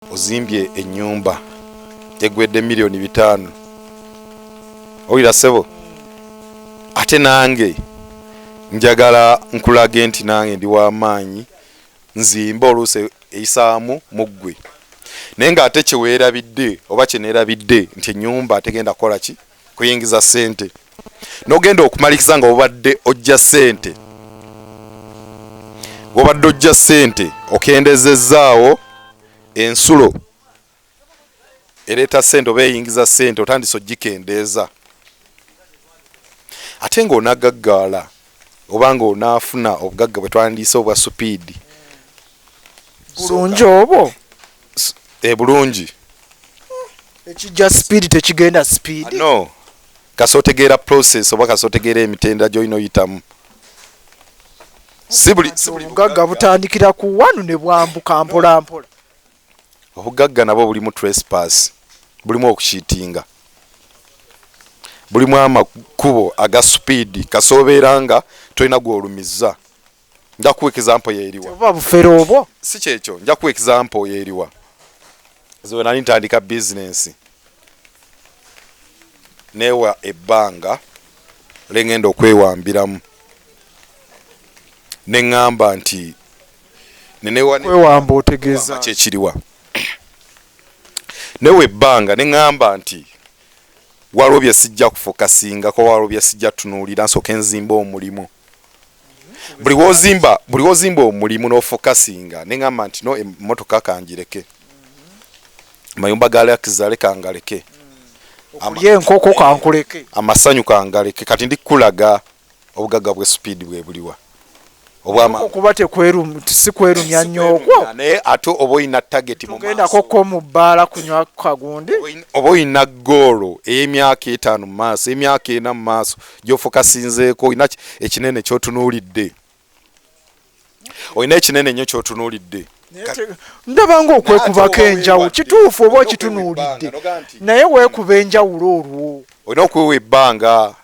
ozimbye ennyumba egwedde milioni 5 oyira sebo ate nange njagala nkulage nti nange ndi w'amaanyi nzimba oluusi eyisaamu muggwe naye ng'ate kyeweerabidde oba kyeneerabidde nti ennyumba ategenda kukola ki kuyingiza ssente n'ogenda okumalikiza nga obadde ojja ssente bw'obadde ojja ssente okendezezzaawo ensulo ereeta ssente oba eyingiza ssente otandise ogikendeeza ate ng'onagaggaala oba ng'onaafuna obugagga bwe twandiise obwa supiidi bulungi obwo bulungi ekijja speed tekigenda speed no kasootegeera process oba kasootegeera emitenda gy'olina oyitamu si buli obugagga butandikira ku wanu ne bwambuka mpola mpola obugagga nabwo bulimu trespass bulimu okukiitinga bulimu amakubo aga speed kasoobeera nga tolina gw'olumizza nja kuwa example yeeriwa oba bufere obwo si kyekyo nja kuwa example yeeriwa zewe nali ntandika business neewa ebbanga lengenda okwewambiramu neŋŋamba nti kwewamba otegeeza kyekiriwa neewa ebbanga neŋŋamba nti waliwo bye sijja kufokasingako waliwo bye sijja tunuulira nsooke nzimba omulimu buli wozimba omulimu n'ofokasinga neŋŋamba nti no emmotoka kangireke amayumba ga lakizale kangaleke okulya enkoko kankuleke amasanyu kangaleke kati ndikulaga obugagga bwe speed bwe buliwa okuba sikwerumya nnyo okwo naye ate oba oyina target mu maaso ko mu bbaala kunywa kagundi oba oyina goolo ey'emyaka 5 mu maaso emyaka 4 mu maaso gy'ofokasinzeeko oyina ekinene ky'otunuulidde oyina ekinene nnyo ky'otunuulidde ndaba ng'okwekubako enjawulo kituufu oba okitunuulidde naye weekuba enjawulo olwo olina okwewa ebbanga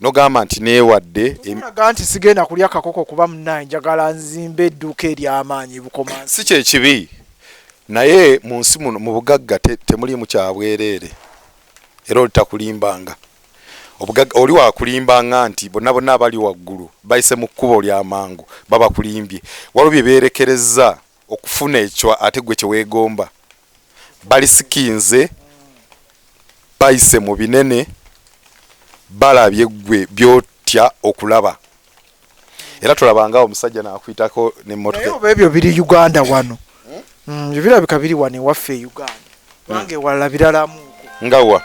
nogamba nti neewadde olaga nti sigenda kulya kakoko kuba munnaye njagala nzimba edduuka ery'amaanyi bukomansi si kyekibi naye mu nsi muno mu bugagga temulimu kyabwereere era olitakulimbanga obugagga oli wakulimbanga nti bonna bonna abali waggulu bayise mu kkubo ly'amangu babakulimbye waliwo bye beerekereza okufuna ekyo ate gwe kyeweegomba balisikinze bayise mu binene balabye gwe byotya okulaba era tolabanga omusajja n'akuyitako n'emmotoka oba ebyo biri Uganda wano birabika biri wano ewaffe e Uganda bange walala biralamu ngawa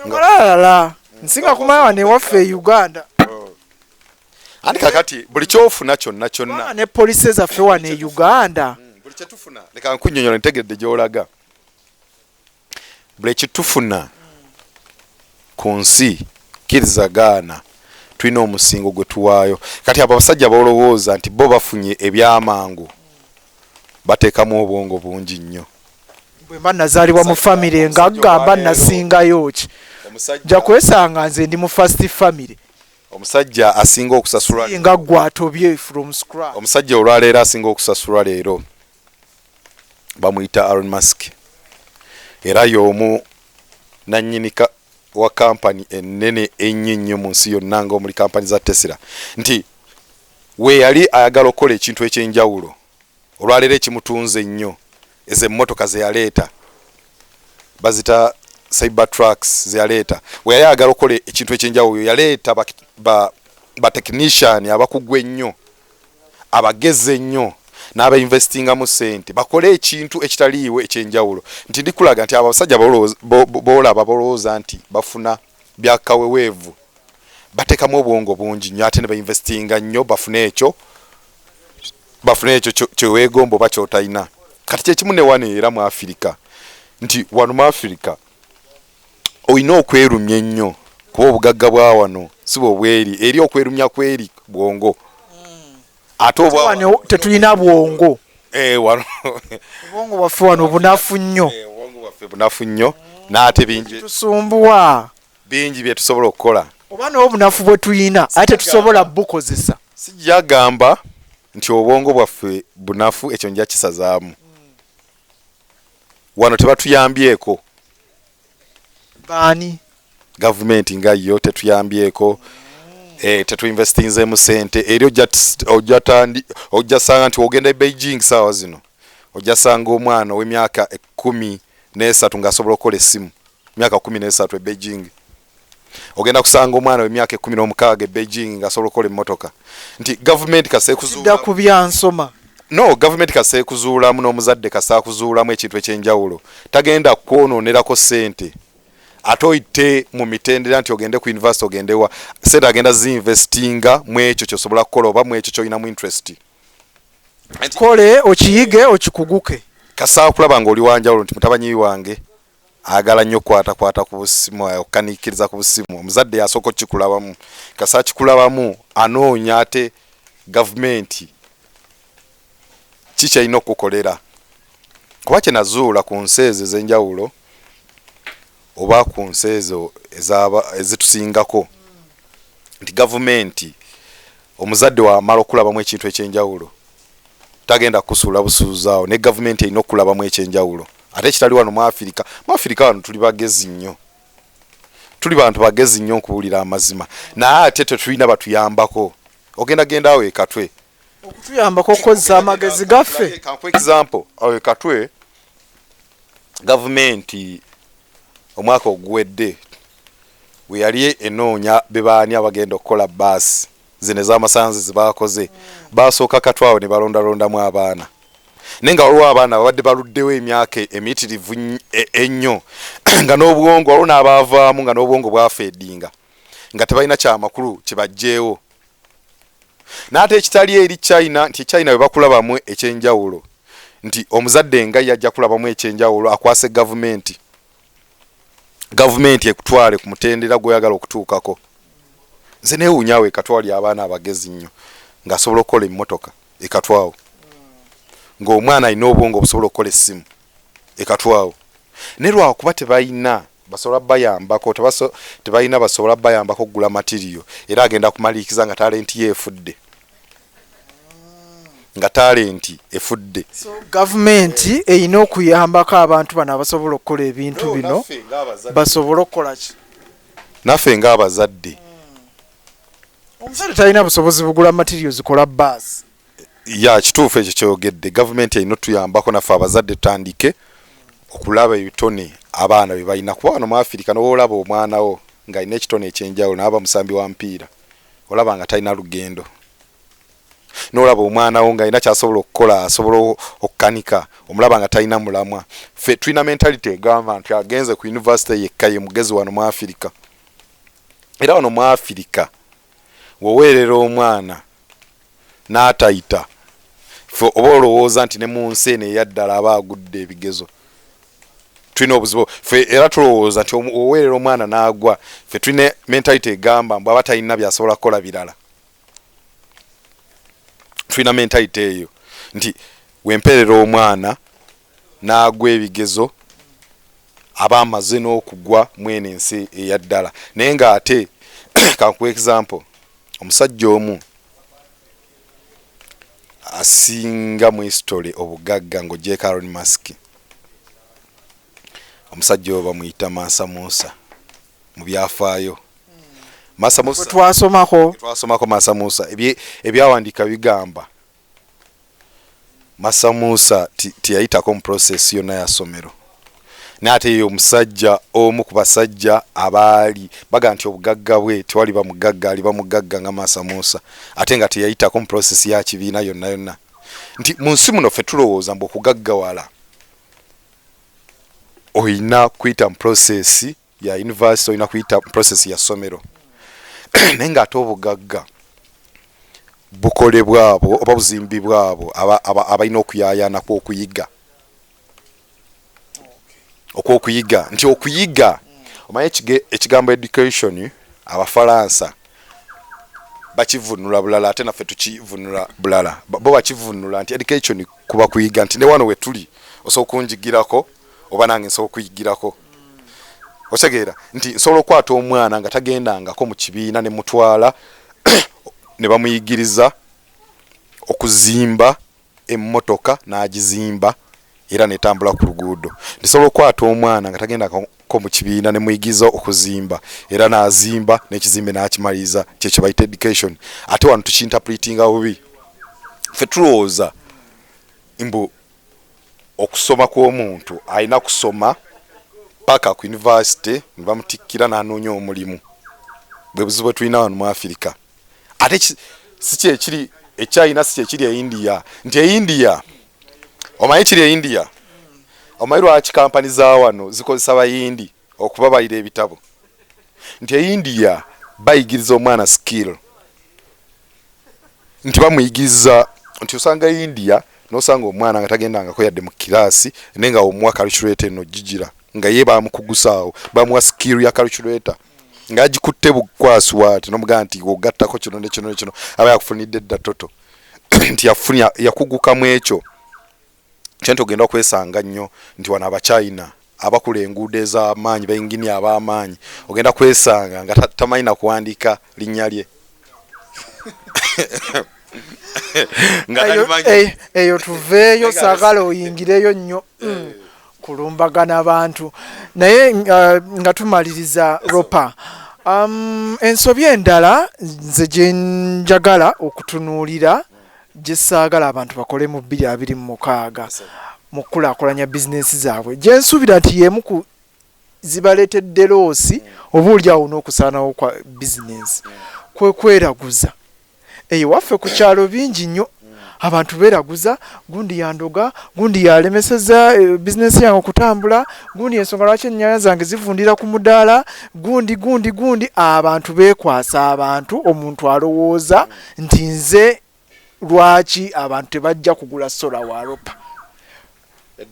ngalalala nsinga kumanya wano ewaffe e Uganda andi kakati buli kyofuna kyonna ne police zaffe wano e Uganda buli kyetufuna leka nkunnyonnyola ntegedde gy'olaga buli kitufuna ku nsi kirizagaana tulina omusingo gwe tuwaayo kati abo abasajja boolowooza nti bo bafunye ebyamangu bateekamu obwongo bungi nnyo bwe mba nazaalibwa mu famire ngagamba nasingayo ki nja kwesanga nze ndi mu first family omusajja asinga okusasulwa nga gwatobye from scratch omusajja olwaleero asinga okusasulwa leero bamuyita Elon Musk era y'omu nannyini wa kampani ennene ennyo ennyo mu nsi yonna ng'omuli kampani za Tesla nti we yali ayagala okukola ekintu ekyenjawulo olwaleero ekimutunze ennyo ezo emmotoka ze yaleeta bazita Cybertrucks ze yaleeta we yali ayagala okukola ekintu ekyenjawulo yaleeta ba technician abakugu ennyo abageze ennyo n'abainvestinga mu ssente bakole ekintu ekitaliiwo ekyenjawulo nti ndikulaga nti abasajja boolaba bolowooza nti bafuna byakaweweevu bateekamu obwongo bungi nnyo ate ne bainvestinga nnyo bafune ekyo kyeweegomba oba kyotalina kati kyekimu ne wano era mu Afirika nti wano mu Afirika olina okwerumya ennyo kuba obugagga bwa wano si bwe bweri eri okwerumya kweri bwongo ate wano tetulina bwongo wano obwongo bwaffe wano bunafu nnyo obwongo bwaffe bunafu nnyo n'ate bingi tusumbuwa bingi bye tusobola okukola oba n'obunafu bwe tulina ate tusobola bukozesa sijja gamba nti obwongo bwaffe bunafu ekyo nja kisazaamu wano tebatuyambyeko bani gavumenti nga yo tetuyambyeko tetuinvestinzemu sente eri ojjasanga nti ogenda e Beijing saawa zino ojjasanga omwana w'emyaka 13 ng'asobola okukola essimu myaka 13 e Beijing ogenda kusanga omwana w'emyaka 16 e Beijing ng'asobola okukola emmotoka nti gavumenti kaseekuzuula ku byansoma no gavumenti kaseekuzuulamu n'omuzadde kasaakuzuulamu ekintu ekyenjawulo tagenda kwononerako sente ate oyite mu mitendera nti ogende ku university ogendewa sente agenda zinvestinga mu ekyo kyosobola kukola oba mu ekyo kyolinamu interest kole okiyige okikuguke kasaakulaba ng'oli wanjawulo nti mutabanyi wange agala nnyo kwata ku busimu okaniikiriza ku busimu omuzadde yasooka okikulabamu kasaakikulabamu anoonya ate gavumenti kikyalina okukolera kuba kyenazuula ku nsi ezo ez'enjawulo oba ku nsi ezo ezitusingako nti gavumenti omuzadde wamala okulabamu ekintu ekyenjawulo tagenda kusuula busuuzaawo ne gavumenti erina okulabamu ekyenjawulo ate ekitali wano mu Afirika wano tuli bagezi nnyo tuli bantu bagezi nnyo okuwulira amazima naye ate tetulina batuyambako ogenda awo ekatwe okutuyambako okukozesa amagezi gaffe kanku example awo ekatwe gavumenti omwaka oguwedde we yali enoonya bebaani abagenda okukola baasi zino ez'amasanzi zebakoze basooka katwawo ne balondalondamu abaana naye nga waliwo abaana babadde baluddewo emyaka emiyitirivu ennyo nga n'obwongo waliwo n'abaavaamu nga n'obwongo bwafeedinga nga tebalina kyamakulu kyebaggyeewo n'ate ekitali eri China nti China we bakulabamu ekyenjawulo nti omuzadde nga yajja kulabamu ekyenjawulo akwase gavumenti ekutwale ku mutendera gw'oyagala okutuukako nze neewuunyaawo ekatwali abaana abagezi nnyo ng'asobola okukola emmotoka ekatwawo ng'omwana alina obwongo obusobola okukola essimu ekatwawo ne lwakuba tebalina basobola bayambako tebalina basobola bayambako okugula matiriyo era agenda kumaliikiza nga talenti ye efudde gavumenti erina okuyambako abantu bano abasobola okukola ebintu bino basobole okukola ki naffe ng'abazadde omusajja talina busobozi bugula matiriyo zikola baasi ya kituufu ekyo kyogedde gavumenti erina otuyambako naffe abazadde tutandike okulaba ebitone abaana bye balina kuba wano mu Afirika n'olaba omwanawo ng'alina ekitone ekyenjawulo n'aba musambi wa mpiira olaba nga talina lugendo n'olaba omwanawo ng'alina kyasobola okukola asobola okukanika omulaba nga talina mulamwa ffe tulina mentality egamba nti agenze ku university yekka ye mugezi wano mu Afirika era wano mu Afirika woweerera omwana n'atayita ffe oba olowooza nti ne mu nsi eno eyaddala aba agudde ebigezo tulina obuzibu ffe era tulowooza nti oweerera omwana n'agwa ffe tulina mentality egamba mbw aba talina byasobola kukola birala tulina mentality eyo nti wemperera omwana n'agwa ebigezo aba amaze n'okugwa mwene ensi eyaddala naye ng'ate kanku example omusajja omu asinga mu history obugagga ng'ogyeko Elon Musk omusajja oyo bamuyita Mansa Musa mu byafaayo Mansa Musa twasomako Mansa Musa ebyawandiika bigamba Mansa Musa tiyayitako mu process yonna ya ssomero n'ate ye omusajja omu ku basajja abaali baga nti obugagga bwe tewali bamugagga ali bamugagga nga Mansa Musa ate nga teyayitako mu process ya kibiina yonna nti mu nsi muno ffe tulowooza mbu okugaggawala oyina kuyita mu process ya university oyina kuyita mu process ya ssomero naye ng'ate obugagga bukolebwa abo oba buzimbibwa abo abalina okuyaayana okwokuyiga nti okuyiga omanyi ekigambo education abafalansa bakivunula bulala ate naffe tukivunula bulala bo bakivunula nti education kuba kuyiga nti ne wano we tuli osobola okunjigirako oba nange nsobola okuyigirako otegeera nti nsobola okwata omwana nga tagendangako mu kibiina ne mutwala ne bamuyigiriza okuzimba emmotoka n'agizimba era netambula ku luguudo. Ndisobola okwata omwana nga tagenda ko mu kibiina ne muyigiza okuzimba era n'azimba n'ekizimbe n'akimaliza, kyekyo bayita education. Ate wano tukinterpretinga bubi. Ffe tulowooza mbu okusoma kw'omuntu alina kusoma paka ku university ne bamutikkira n'anoonya omulimu. Bwe buzibu bwe tulina wano mu Afirika. Ate si kyekiri ekyayina si kyekiri e India. Nti e India omanyi kiri e India, omanyi lwaki kampani za wano zikozesa bayindi okubabalira ebitabo. Nti e India bayigiriza omwana skill. Nti bamuyigiriza nti osanga e India nosanga omwana nga tagendangako yadde mu kiraasi naye nga omuwa calculator eno gigira nga ye bamukugusaawo bamuwa skill ya calculator nga agikutte bukwasu waati n'omugamba nti ogattako kino ne kino ne kino aba yakufunidde dda toto nti yakugukamu ekyo. Kyento ogenda okwesanga nnyo nti wano Abachina abakula enguudo ez'amaanyi bayingini ab'amaanyi ogenda kwesanga nga tamanyi na kuwandiika linnya lye. Eyo tuveeyo saagala oyingireyo nnyo kulumbagana abantu naye nga tumaliriza Ropa. Ensobi endala nze gye njagala okutunuulira gye saagala abantu bakole mu 2026 mu kulaakulanya bizinesi zaabwe gye nsuubira nti y'emu ku zibaleetedde loosi obuulyawo n'okusaanawo kwa bizinesi kwe kweraguza. Eyo waffe ku kyalo bingi nnyo abantu beeraguza, gundi yandoga, gundi yalemeseza bizinesi yange okutambula, gundi ensonga lwaki ennyanya zange zivundira ku mudaala, gundi abantu beekwasa abantu. Omuntu alowooza nti nze lwaki abantu tebajja kugula sola wa Ropa.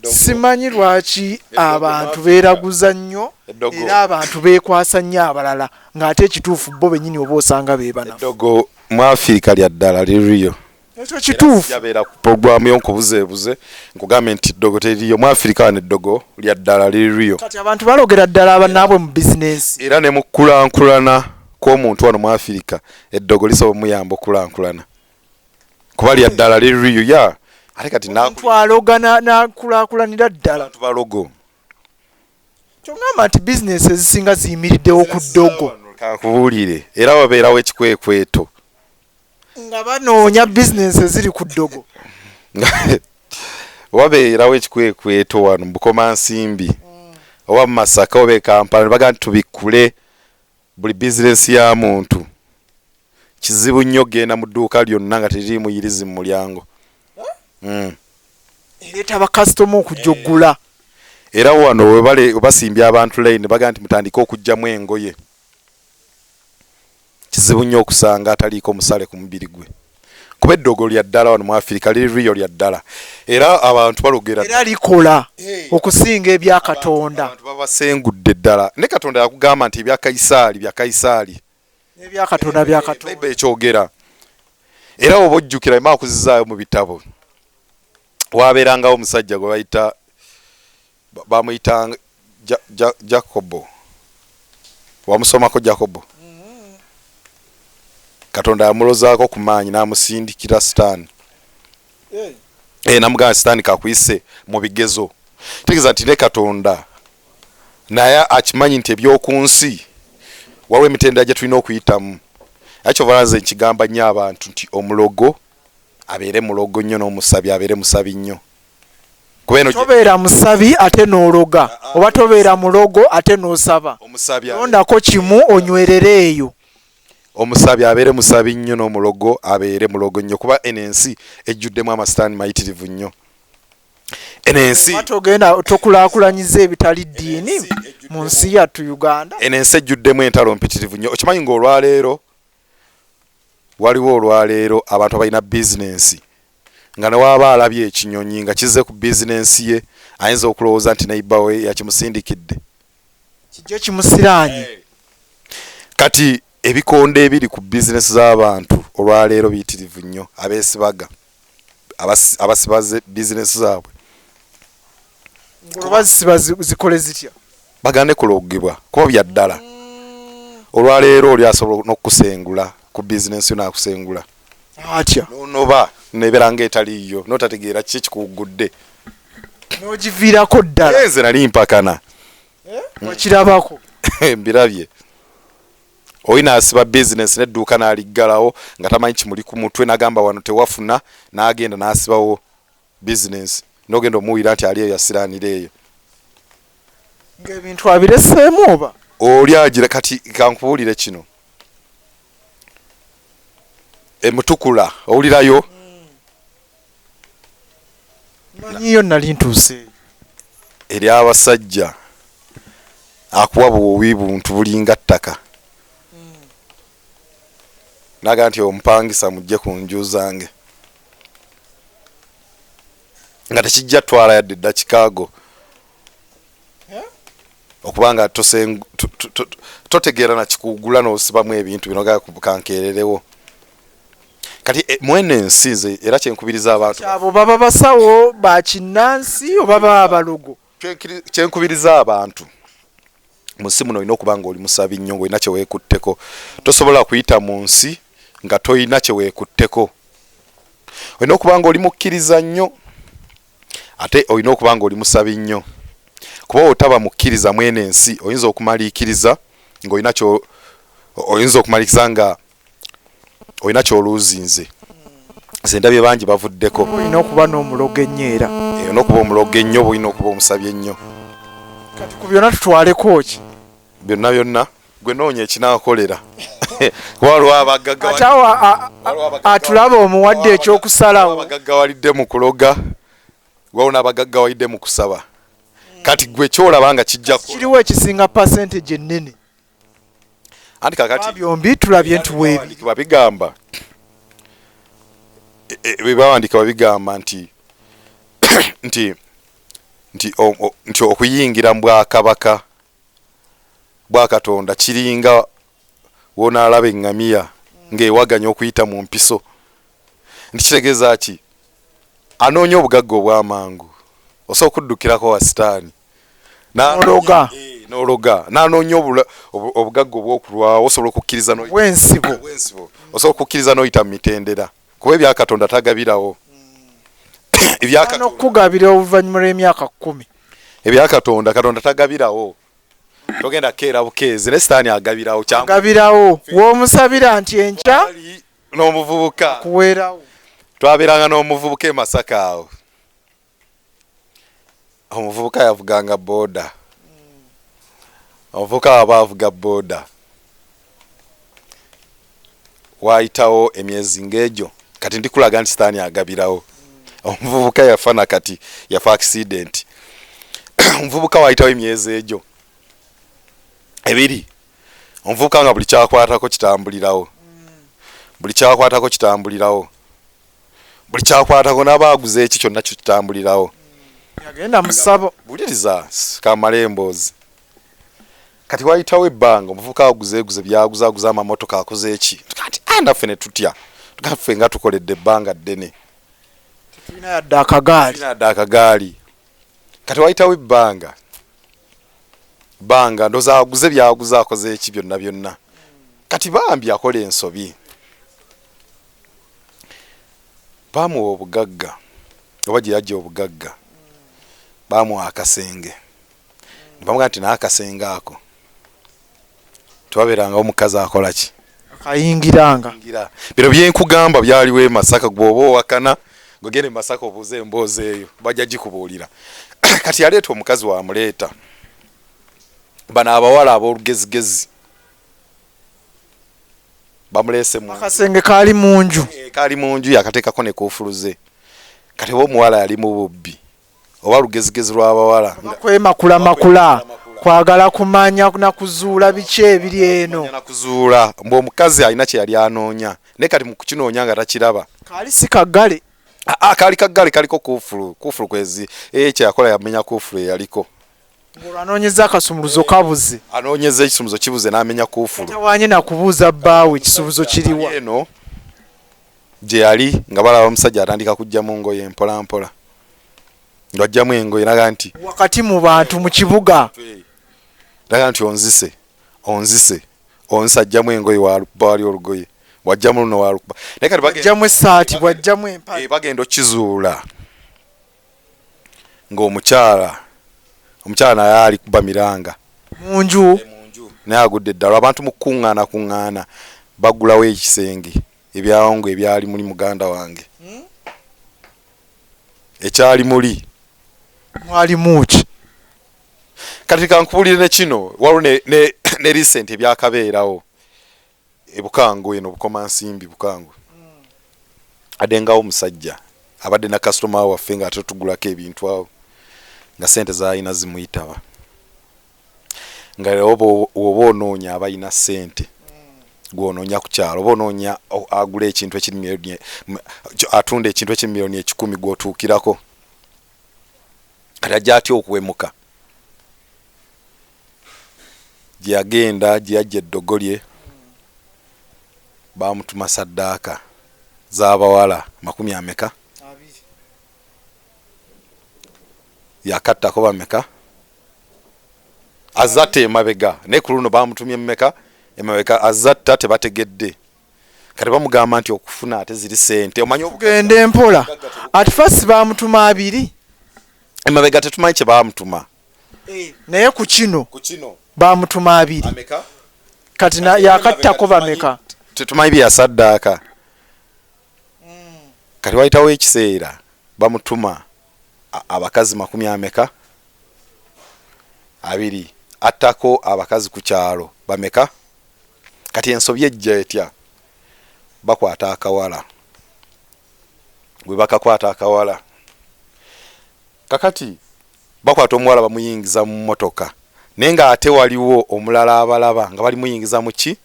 Simanyi lwaki abantu beeraguza nnyo era abantu beekwasa nnyo abalala ng'ate ekituufu bo bennyini oba osanga beebana. Eddogo mu Afirika lya ddala liriyo. Ekyo kituufu. Yabeera ku programu y'onkubuzeebuze nkugambe nti eddogo teriyo mu Afirika wano eddogo lya ddala liriyo. Kati abantu balogera ddala abannaabwe mu bizinesi. Era ne mu kulankulana kw'omuntu wano mu Afirika eddogo lisobola muyamba okulankulana. Kuba lya ddala liriyo ya ate kati omuntu aloga n'akulaakulanira ddala. Abantu balogo. Kyongamba nti bizinesi ezisinga ziyimiriddewo ku ddogo. Kakubuulire era wabeerawo ekikwekweto. Nga banoonya bizinesi eziri ku ddogo. Wabeerawo ekikwekweto wano mu Bukomansimbi oba mu Masaka oba e Kampala ne bagamba nti tubikkule buli bizinesi ya muntu. Kizibu nnyo genda mu dduuka lyonna nga teriri muyirizi mu mulyango. Ereeta bakasitoma okujja oggula. Era wano we basimbye abantu layini bagamba nti mutandike okuggyamu engoye. Kizibu nnyo okusanga ataliiko musale ku mubiri gwe. Kuba eddogo lya ddala wano mu Afirika liriyo lya ddala. Era abantu balogera era likola okusinga ebya Katonda. Abantu babasengudde ddala. Ne Katonda yakugamba nti ebya Kaisaali bya Kaisaali. Ebya Katonda bya Katonda. Bayibuli ekyogera. Era oba ojjukira ema okuzizaayo mu bitabo. Wabeerangawo omusajja gwe bayita bamuyita Jacobo. Wamusomako Jacobo. Katonda yamulozaako ku maanyi n'amusindikira Sitaani. Namugamba Sitaani kakuyise mu bigezo. Tegeeza nti ne Katonda naye akimanyi nti eby'oku nsi waliwo emitendera gye tulina okuyitamu. Ekyo balanze nkigamba nnyo abantu nti omulogo abeere mulogo nnyo n'omusabi abeere musabi nnyo. Tobeera musabi ate n'ologa oba tobeera mulogo ate n'osaba. Londako kimu onywerere eyo. Omusabi abeere musabi nnyo n'omulogo abeere mulogo nnyo kuba enensi ejjuddemu amasitaani mayitirivu nnyo. Enensi togenda tokulaakulanyiza ebitali ddiini mu nsi yattu Uganda. Enensi ejjuddemu entalo mpitirivu nnyo. Okimanyi ng'olwaleero waliwo olwaleero abantu abalina bizinensi nga ne waaba alabye ekinyonyi nga kizze ku bizinensi ye ayinza okulowooza nti neiba we yakimusindikidde. Kijjo kimusiraanye. Kati ebikonde ebiri ku bizinesi z'abantu olwaleero biyitirivu nnyo abeesibaga abasibaze bizinesi zaabwe. Ngolobazisiba zikole zitya? Bagande kulogibwa kuba bya ddala. Olwaleero oli asobola n'okusengula ku bizinesi n'akusengula. atya nonoba neberanga etaliyo notategeera kiki kikugudde n'ogiviirako ddala nze nali mpakana wakirabako mbirabye oyina asiba bizinesi nedduuka n'aliggalawo nga tamanyi kimuli ku mutwe n'agamba wano tewafuna n'agenda n'asibawo bizinesi n'ogenda omuwira nti ali eyo yasiraanira eyo ng'ebintu abireseemu oba oli agira kati kankubuulire kino emutukula owulirayo manyiyo nali ntuuse eri abasajja akuwa buwi buntu bulinga ttaka naga nti omupangisa mujje ku nju zange nga tekijja twala yadde eddakikaago okubanga totegeera nakikugula n'osibamu ebintu bino kankeererewo kati mwene ensi nze era kyenkubiriza abantu abo baba basawo bakinnansi oba baba abalogo kyenkubiriza abantu mu nsi muno olina okuba nga oli musabi nnyo ng'olina kyeweekutteko tosobola kuyita mu nsi nga toyina kyeweekutteko olina okuba nga oli mukkiriza nnyo ate olina okuba nga oli musabi nnyo kuba otaba mukkiriza mwene ensi oyinza okumaliikiriza ng'olina oyinza okumaliriza nga olina kyoluuzinze nze ndabye bangi bavuddeko olina okuba n'omulogo ennyo era olina okuba omulogo ennyo oba olina okuba omusabye ennyo kati ku byonna tutwaleko ki byonna byonna gwe noonya ekinaakolera waliwo abagagga ate awo atulaba omuwadde ekyokusalawo abagagga walidde mu kuloga waliwo n'abagagga walidde mu kusaba kati gwe kyolaba nga kijjako kiriwo ekisinga percentage ennene anti kakati byombi tulabye nti weebi babigamba bebawandika babigamba nti nti okuyingira mu bwakabaka bwa Katonda kiringa wonaalaba eŋŋamiya ng'ewaganya okuyita mu mpiso nti kitegeeza ki anoonya obugagga obw'amangu osobola okuddukirako wa sitaani n'ologa n'anoonya obugagga obw'okulwawo osobola okukkiriza wensibo osobola okukkiriza n'oyita mu mitendera kuba ebya Katonda tagabirawo okugabira oluvannyuma lw'emyaka 10 ebya Katonda tagabirawo togenda keera bukeezi ne sitaani agabirawo agabirawo w'omusabira nti enkya n'omuvubuka kuweerawo twabeeranga n'omuvubuka e Masaka awo omuvubuka yavuganga booda omuvubuka waba avuga booda waayitawo emyezi ng'egyo kati ndikulaga nti sitaani agabirawo omuvubuka yafa nakati yafa accident omuvubuka waayitawo emyezi egyo ebiri omuvubuka nga buli kyakwatako kitambulirawo buli kyakwatako n'abaaguza eki kyonna kitambulirawo yagenda mu ssabo buliriza kamala emboozi kati wayitawo ebbanga omuvubuka aguzeeguze byaguzaaguza amamotoka akoze eki kati naffe ne tutya tugaffe nga tukoledde ebbanga ddene tulina yadde akagaali kati wayitawo ebbanga ndoza aguze byaguze akoze eki byonna kati bambi akola ensobi bamuwa obugagga oba gye yajja obugagga bamuwa akasenge bamuga nti n'akasenge ako twabeerangawo omukazi akola ki akayingiranga bino byenkugamba byaliwo e Masaka bw'oba owakana ng'ogenda e Masaka obuuze emboozi eyo bajja gikubuulira kati yaleeta omukazi wamuleeta bano abawala ab'olugezigezi bamuleese mu akasenge kaali mu nju yakateekako ne kuufuluze kati oba omuwala yali mu bubbi oba lugezigezi lw'abawala kwemakumakula kwagala kumanya nakuzuula biki ebiri eno nakuzuula mbu omukazi alina kye yali anoonya naye kati mu kukinoonya nga takiraba kaali si kaggale kaali kaggale kaliko kuufulu kwezi kyeyakola yamenya kuufulu eyaliko anoonyeza akasumuluzo kabuze anoonyeza ekisumuluzo kibuze n'amenya kuufulu tawanye nakubuuza bbaawe ekisumuluzo kiriwa eno gye yali nga balaba omusajja atandika kujjamu ngoye mpolampola ng'ajjamu engoye naga nti wakati mu bantu mu kibuga naga nti onzise ajjamu engoye wali olugoye wajjamu luno walukuba naye kati wajjamu essaati wajjamu empale bagenda okizuula ng'omukyala naye ali kuba miranga mu nju naye agudde eddala abantu mu kuŋŋaana bagulawo ekisenge ebyawongo ebyali muli muganda wange ekyali muli mwalimu ki kati kankubulire ne kino waliwo ne recent ebyakabeerawo ebukango eno bukomansimbi bukango adengawo omusajja abadde na kasitoma waffe nga ate tugulako ebintu awo nga sente zaalina zimuyitaba nga oba onoonya abalina sente gw'onoonya ku kyalo oba onoonya agula ekintu atunda ekintu ekimiliyoni 10 gw'otuukirako kati ajja atya okuwemuka gye yagenda gye yajja eddogo lye bamutuma saddaaka z'abawala 20 yakattako bameka azatta emabega naye ku luno bamutumye emabega azatta tebategedde kati bamugamba nti okufuna ate ziri sente omanyi okugenda empola ati fasi bamutuma 2 emabega tetumanyi kye bamutuma naye ku kino bamutuma 2 kati yakattako bameka tetumanyi bye yasaddaaka kati wayitawo ekiseera bamutuma abakazi 20 2 attako abakazi ku kyalo bameka kati ensobi ejja etya bakwata akawala gwe bakakwata akawala kakati bakwata omuwala bamuyingiza mu motoka naye nga ate waliwo omulala abalaba nga bali muyingiza mu ki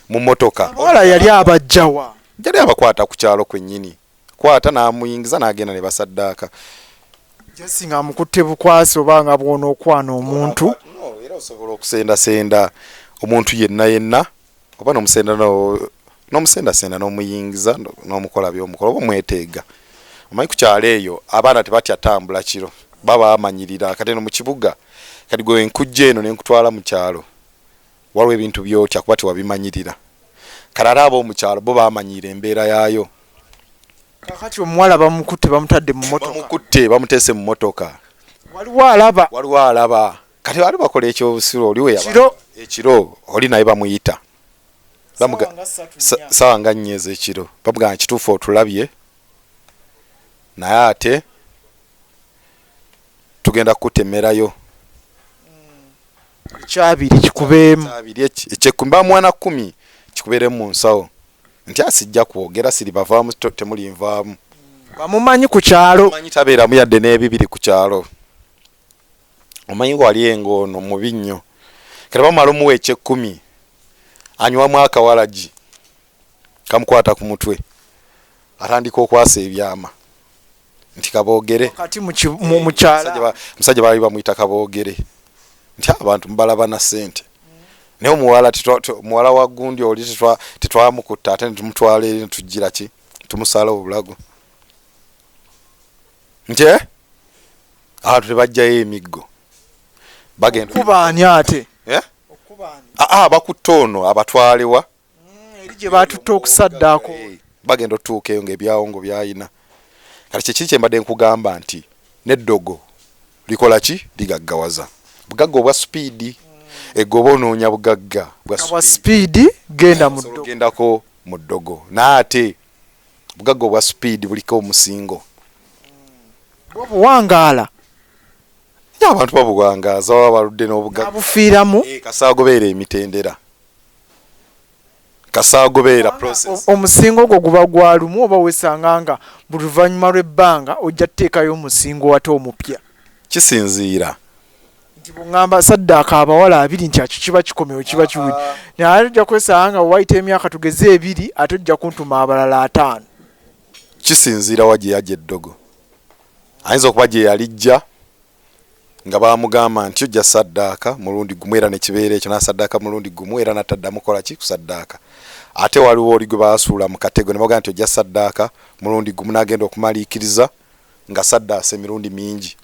mu motoka wala yali abajjawa yali abakwata ku kyalo kwennyini kwata n'amuyingiza n'agenda ne basaddaaka jasinga mukutte bukwasi oba nga bwona okwana omuntu era osobola okusendasenda omuntu yenna oba n'omusendasenda n'omuyingiza n'omukola by'omukola oba omweteega omanyi ku kyalo eyo abaana tebatya tambula kiro baba bamanyirira kati no mu kibuga kati gwe nkujja eno nenkutwala mu kyalo waliwo ebintu byotya kuba tewabimanyirira kalala ab'omu kyalo bo bamanyira embeera yaayo kakati omuwala bamukutte bamutadde mu motoka bamuteese mu motoka waliwo alaba kati bali bakola ekyobusiru oliwe ekiro oli naye bamuyita sawa nga 4 ez'ekiro bamugaa kituufu otulabye naye ate tugenda kukutemerayo ekyabiri kikubeemu ekyekumi mwana 10 kikubeeremu mu nsawo nti asijja kwogera siri bavaamu temuli nvaamu bamumanyi ku kyalo omanyi tabeeramu yadde n'ebibiri ku kyalo omanyi wali engoono mubi nnyo kati bamala omuwa ekyekumi anywamu akawalagi kamukwata ku mutwe atandika okwasa ebyama nti kaboogere kati mu kyala musajja baali bamuyita kaboogere nti abantu mbalaba na sente naye omuwala wa gundi oli tetwamukutta ate netumutwala eri netujjira ki tumusala obulago nti abantu tebajjayo emiggo bagenda okubaani ate bakutta ono abatwalewa eri gye batutte okusaddaako bagenda otuuka eyo ng'ebyawongo byayina kati kyekiri kyembadde nkugamba nti n'eddogo likola ki ligaggawaza bugagga obwa sipiidi egoba onoonya bugagga bwa sipiidi gendako mu ddogo naate bugagga obwa sipiidi buliko omusingo buwangaala abantu babuwangaaza baba baludde n'obugagga abufiiramu kasaagobeera emitendera kasaagobeera process omusingo ogwo guba gwa lumu oba wesanga nga buli luvannyuma lw'ebbanga ojja tuteekayo omusingo ate omupya kisinziira nti bw'ŋŋamba saddaaka abawala 2 nti akyo kiba kikomewo kiba kiwuli naye ate ojja kwesanga nga wayita emyaka tugeze 2 ate ojja kuntuma abalala 5 kisinziira wa gye yajja eddogo ayinza okuba gye yalijja nga bamugamba nti ojja saddaaka mulundi gumu era nekibeera ekyo nasaddaaka mulundi gumu era nataddamu kola ki kusaddaaka ate waliwo oli gwe baasuula mu katego ne bagamba nti ojja saddaaka mulundi gumu n'agenda okumaliikiriza nga saddaasa emirundi mingi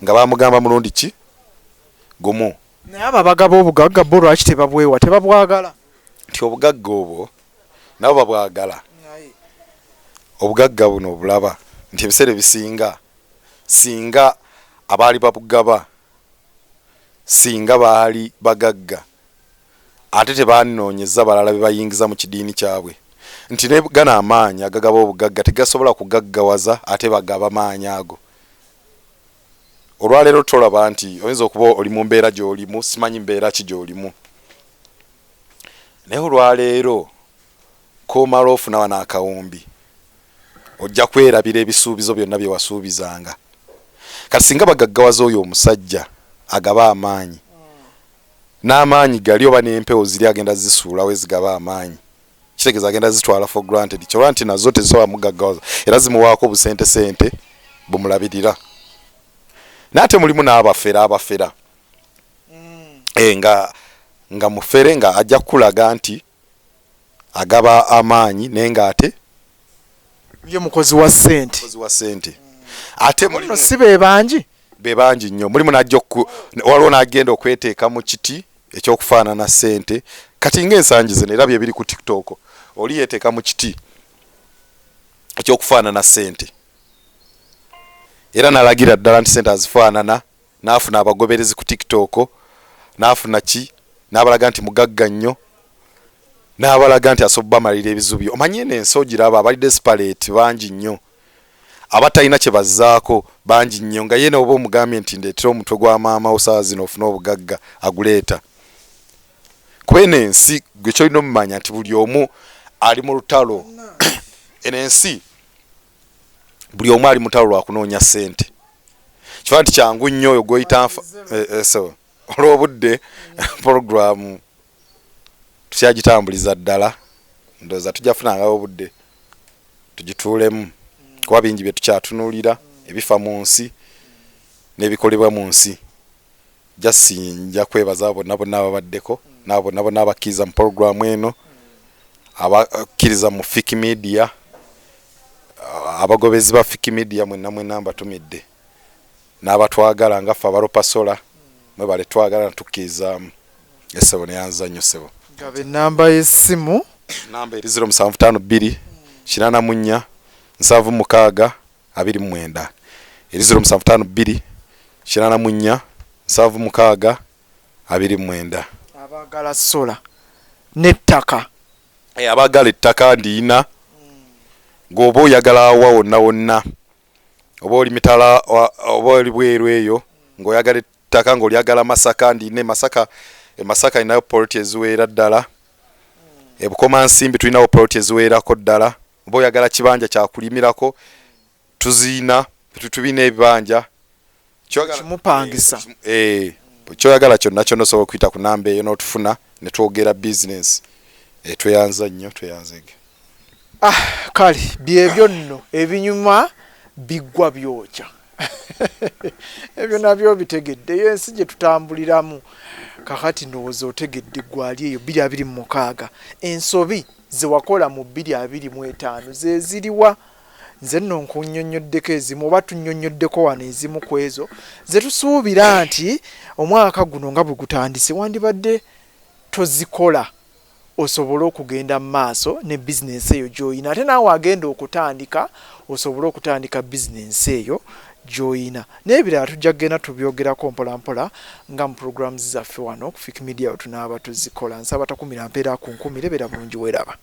nga bamugamba mulundi ki gumu naye abo abagaba obugagga bo lwaki tebabwewa tebabwagala nti obugagga obwo nabo babwagala. Obugagga buno obulaba nti ebiseera bisinga singa abaali babugaba singa baali bagagga ate tebaanoonyeza balala be bayingiza mu kidiini kyabwe nti ne gana amaanyi agagaba obugagga tegasobola kugaggawaza ate bagaba maanyi ago. Olwaleero tolaba nti oyinza okuba oli mu mbeera gy'olimu, simanyi mbeera ki gy'olimu, naye olwaleero koomala ofuna wano akawumbi ojja kwerabira ebisuubizo byonna bye wasuubizanga. Kati singa bagaggawaza oyo omusajja agaba amaanyi n'amaanyi gali oba n'empewo ziri agenda zisuulawo ezigaba amaanyi, kitegeeza agenda zitwala for granted, kyolwa nti nazo tezisobola mugaggawaza era zimuwaako busente bumulabirira. N'ate mulimu n'abafera nga mufere nga ajja kulaga nti agaba amaanyi naye ng'ate ye mukozi wa ssente. Ate mulimu si be bangi nnyo, mulimu n'ajja waliwo n'agenda okweteeka mu kiti ekyokufaanana ssente. Kati ng'ensangi zino era bye biri ku TikTok, oli yeeteeka mu kiti ekyokufaanana ssente era n'alagira ddala nti ssente azifaanana, n'afuna abagoberezi ku TikTok, n'afuna ki, n'abalaga nti mugagga nnyo, n'abalaga nti asobola bamalira ebizubi. Omanye n'ensi ogiraba abali desperate bangi nnyo, abatalina kye bazzaako bangi nnyo, nga yena oba omugambye nti ndeetera omutwe gwa maama osaawa zino ofune obugagga aguleeta. Kuba eno ensi gwe kyolina omumanya nti buli omu ali mu lutalo. Eno ensi buli omu ali mu lutalo lwa kunoonya ssente. Kifa nti kyangu nnyo oyo gw'oyita olw'obudde puroguramu tukyagitambuliza ddala, ndowooza tujja kufunangawo obudde tugituulemu kuba bingi bye tukyatunuulira ebifa mu nsi n'ebikolebwa mu nsi. Nja kwebaza bonna ababaddeko n'abo bonna abakkiriza mu puroguramu eno, abakkiriza mu Fiki Media, abagobezi ba Fiki Media mwenna mbatumidde, n'abatwagala nga ffe abalopa sola mwebale twagala natukkirizamu. Essebo neyanza nnyo ssebo. Gaba ennamba y'essimu. Namba eri 0752 84 76 29. Eri 0752 84 76 29. Abagala sola n'ettaka. Abagala ettaka ndiina. Ng'oba oyagala awa wonna oba oli mitala oba oli bweru eyo ng'oyagala ettaka ng'olyagala Masaka ndiina Masaka inayo poloti eziweera ddala. Ebukomansimbi tulinawo poloti eziweerako ddala. Oba oyagala kibanja kyakulimirako tuziina tubiina ebibanja kimupangisa. Kyoyagala kyonna osobola okuyita ku namba eyo n'otufuna ne twogera bizinesi. Tweyanza nnyo, tweyanzege. Kale byebyo nno ebinyuma biggwa byokya. Ebyo nabyo bitegedde ensi gye tutambuliramu. Kakati ndowooza otegedde gwali eyo 2026 ensobi ze wakola mu 2025 ze ziriwa. Nze nno nkunnyonnyoddeko ezimu oba tunnyonnyoddeko wano ezimu ku ezo ze tusuubira nti omwaka guno nga bwe gutandise wandibadde tozikola osobole okugenda mu maaso ne bizinensi eyo gy'oyina, ate naawe agenda okutandika osobole okutandika bizinensi eyo gy'oyina. N'ebirala tujja kugenda tubyogerako mpola nga mu programs zaffe wano ku Fiki Media tunaaba tuzikola. Nsaba takumira mpeera ku nkumire, beera bulungi weeraba.